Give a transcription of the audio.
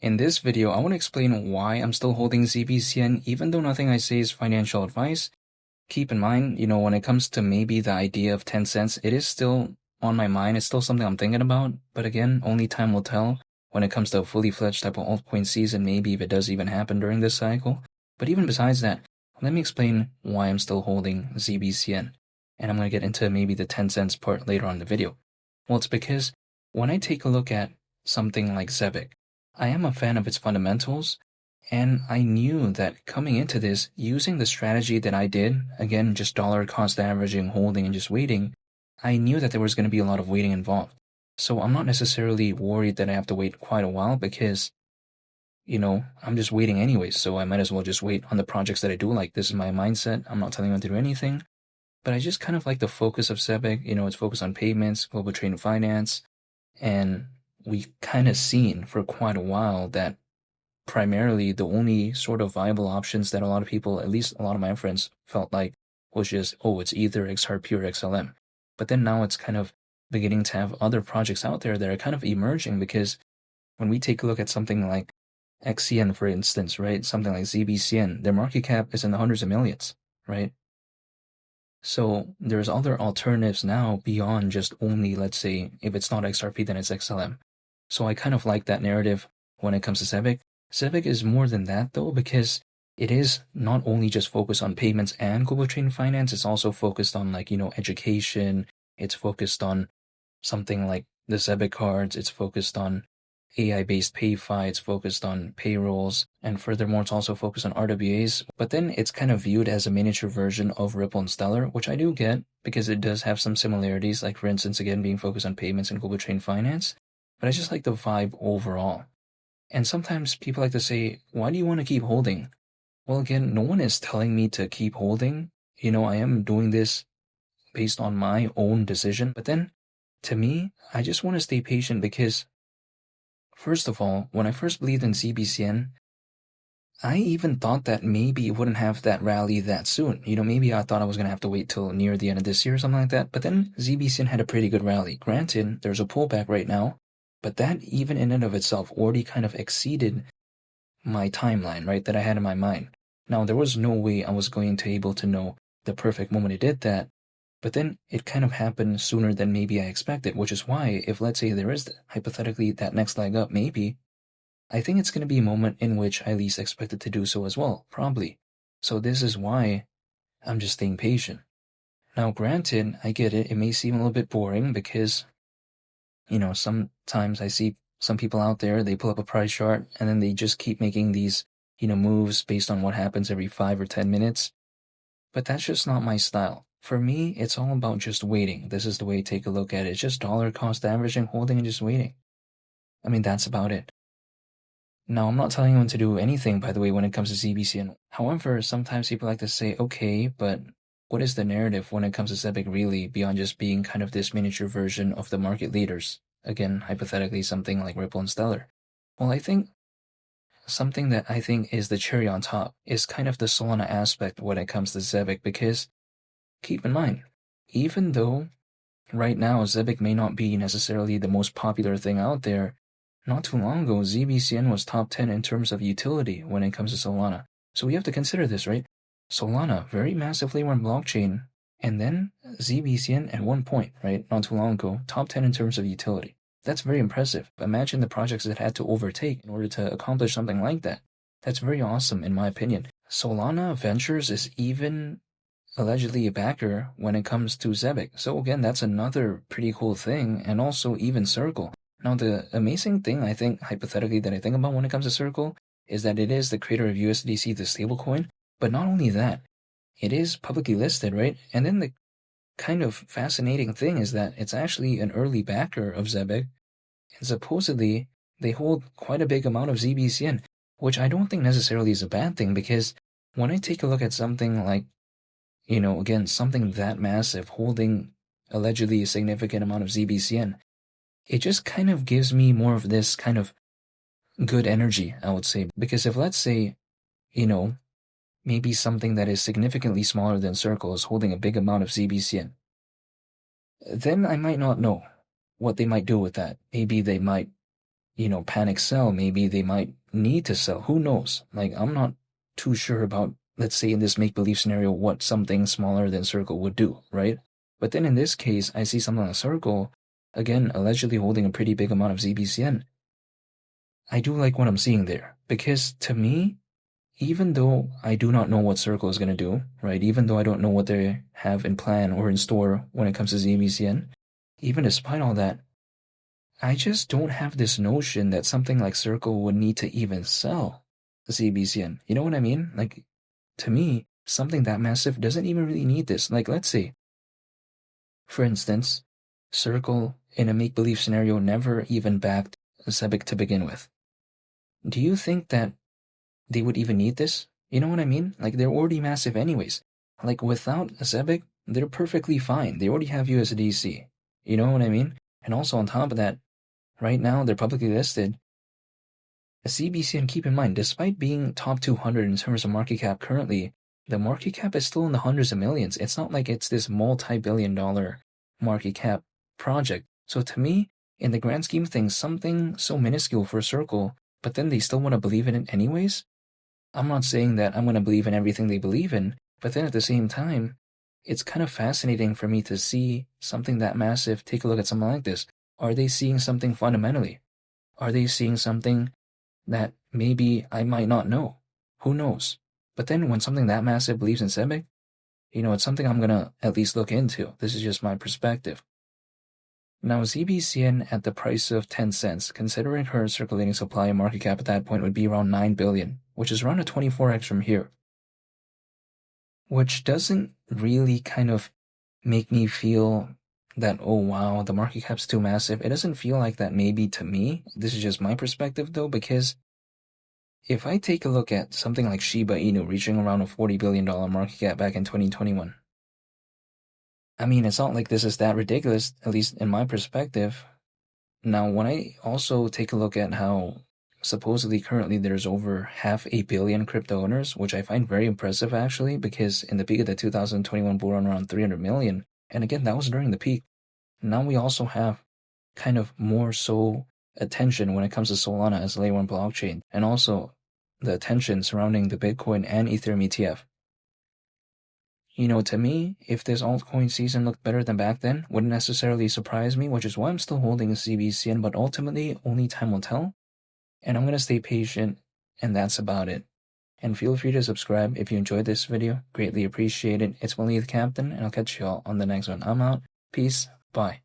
In this video, I want to explain why I'm still holding ZBCN even though nothing I say is financial advice. Keep in mind, when it comes to maybe the idea of 10 cents, it is still on my mind. It's still something I'm thinking about. But again, only time will tell when it comes to a fully fledged type of altcoin season, maybe if it does even happen during this cycle. But even besides that, let me explain why I'm still holding ZBCN. And I'm going to get into maybe the 10 cents part later on in the video. Well, it's because when I take a look at something like ZBCN, I am a fan of its fundamentals, and I knew that coming into this, using the strategy that I did, again, just dollar cost averaging, holding, and just waiting, I knew that there was going to be a lot of waiting involved. So I'm not necessarily worried that I have to wait quite a while because, I'm just waiting anyways, so I might as well just wait on the projects that I do like. This is my mindset. I'm not telling anyone to do anything, but I just kind of like the focus of ZBCN. It's focused on payments, global trade and finance, and we've kind of seen for quite a while that primarily the only sort of viable options that a lot of people, at least a lot of my friends, felt like was just, it's either XRP or XLM. But then now it's kind of beginning to have other projects out there that are kind of emerging, because when we take a look at something like XCN, for instance, right, something like ZBCN, their market cap is in the hundreds of millions, right? So there's other alternatives now beyond just only, let's say, if it's not XRP, then it's XLM. So I kind of like that narrative when it comes to ZBCN. ZBCN is more than that, though, because it is not only just focused on payments and global trade and finance, it's also focused on education. It's focused on something like the ZBCN cards. It's focused on AI-based PayFi. It's focused on payrolls. And furthermore, it's also focused on RWAs. But then it's kind of viewed as a miniature version of Ripple and Stellar, which I do get because it does have some similarities, like for instance, again, being focused on payments and global trade and finance. But I just like the vibe overall. And sometimes people like to say, why do you want to keep holding? Well, again, no one is telling me to keep holding. I am doing this based on my own decision. But then, to me, I just want to stay patient because, first of all, when I first believed in ZBCN, I even thought that maybe it wouldn't have that rally that soon. Maybe I thought I was going to have to wait till near the end of this year or something like that. But then ZBCN had a pretty good rally. Granted, there's a pullback right now, but that even in and of itself already kind of exceeded my timeline, right, that I had in my mind. Now, there was no way I was going to be able to know the perfect moment it did that, but then it kind of happened sooner than maybe I expected, which is why, if let's say there is hypothetically that next leg up, maybe, I think it's going to be a moment in which I least expected to do so as well, probably. So this is why I'm just staying patient. Now, granted, I get it, it may seem a little bit boring because sometimes I see some people out there, they pull up a price chart and then they just keep making these, moves based on what happens every 5 or 10 minutes. But that's just not my style. For me, it's all about just waiting. This is the way to take a look at it. It's just dollar cost averaging, holding, and just waiting. I mean, that's about it. Now, I'm not telling anyone to do anything, by the way, when it comes to ZBCN. However, sometimes people like to say, okay, but what is the narrative when it comes to ZBCN really, beyond just being kind of this miniature version of the market leaders? Again, hypothetically, something like Ripple and Stellar. Well, I think something that I think is the cherry on top is kind of the Solana aspect when it comes to ZBCN, because keep in mind, even though right now ZBCN may not be necessarily the most popular thing out there, not too long ago, ZBCN was top 10 in terms of utility when it comes to Solana. So we have to consider this, right? Solana, very massive layer 1 blockchain, and then ZBCN at one point, right, not too long ago, top 10 in terms of utility. That's very impressive. Imagine the projects it had to overtake in order to accomplish something like that. That's very awesome, in my opinion. Solana Ventures is even allegedly a backer when it comes to ZBCN. So again, that's another pretty cool thing, and also even Circle. Now, the amazing thing, I think, hypothetically, that I think about when it comes to Circle is that it is the creator of USDC, the stablecoin. But not only that, it is publicly listed, right? And then the kind of fascinating thing is that it's actually an early backer of ZBCN. And supposedly, they hold quite a big amount of ZBCN, which I don't think necessarily is a bad thing, because when I take a look at something like, again, something that massive holding allegedly a significant amount of ZBCN, it just kind of gives me more of this kind of good energy, I would say. Because if, let's say, maybe something that is significantly smaller than Circle is holding a big amount of ZBCN, then I might not know what they might do with that. Maybe they might panic sell. Maybe they might need to sell. Who knows? Like, I'm not too sure about, let's say in this make-believe scenario, what something smaller than Circle would do, right? But then in this case, I see something like Circle, again, allegedly holding a pretty big amount of ZBCN. I do like what I'm seeing there, because to me, even though I do not know what Circle is going to do, right? Even though I don't know what they have in plan or in store when it comes to ZBCN, even despite all that, I just don't have this notion that something like Circle would need to even sell ZBCN. You know what I mean? Like, to me, something that massive doesn't even really need this. Like, let's say, for instance, Circle in a make-believe scenario never even backed Zebic to begin with. Do you think that they would even need this? You know what I mean? Like, they're already massive anyways. Like, without Zebic, they're perfectly fine. They already have USDC. You know what I mean? And also on top of that, right now they're publicly listed. ZBCN, keep in mind, despite being top 200 in terms of market cap currently, the market cap is still in the hundreds of millions. It's not like it's this multi-billion-dollar market cap project. So to me, in the grand scheme of things, something so minuscule for a Circle, but then they still want to believe in it anyways? I'm not saying that I'm going to believe in everything they believe in, but then at the same time, it's kind of fascinating for me to see something that massive take a look at something like this. Are they seeing something fundamentally? Are they seeing something that maybe I might not know? Who knows? But then when something that massive believes in Zebic, it's something I'm going to at least look into. This is just my perspective. Now, ZBCN at the price of 10 cents, considering current circulating supply and market cap at that point would be around 9 billion, which is around a 24x from here. Which doesn't really kind of make me feel that, oh wow, the market cap's too massive. It doesn't feel like that maybe to me. This is just my perspective though, because if I take a look at something like Shiba Inu reaching around a $40 billion market cap back in 2021, I mean, it's not like this is that ridiculous, at least in my perspective. Now, when I also take a look at how supposedly currently there's over 500 million crypto owners, which I find very impressive actually, because in the peak of the 2021 bull run around 300 million, and again, that was during the peak. Now we also have kind of more so attention when it comes to Solana as a layer 1 blockchain, and also the attention surrounding the Bitcoin and Ethereum ETF. To me, if this altcoin season looked better than back then, wouldn't necessarily surprise me, which is why I'm still holding a ZBCN, but ultimately, only time will tell. And I'm going to stay patient, and that's about it. And feel free to subscribe if you enjoyed this video. Greatly appreciate it. It's Willie the Captain, and I'll catch you all on the next one. I'm out. Peace. Bye.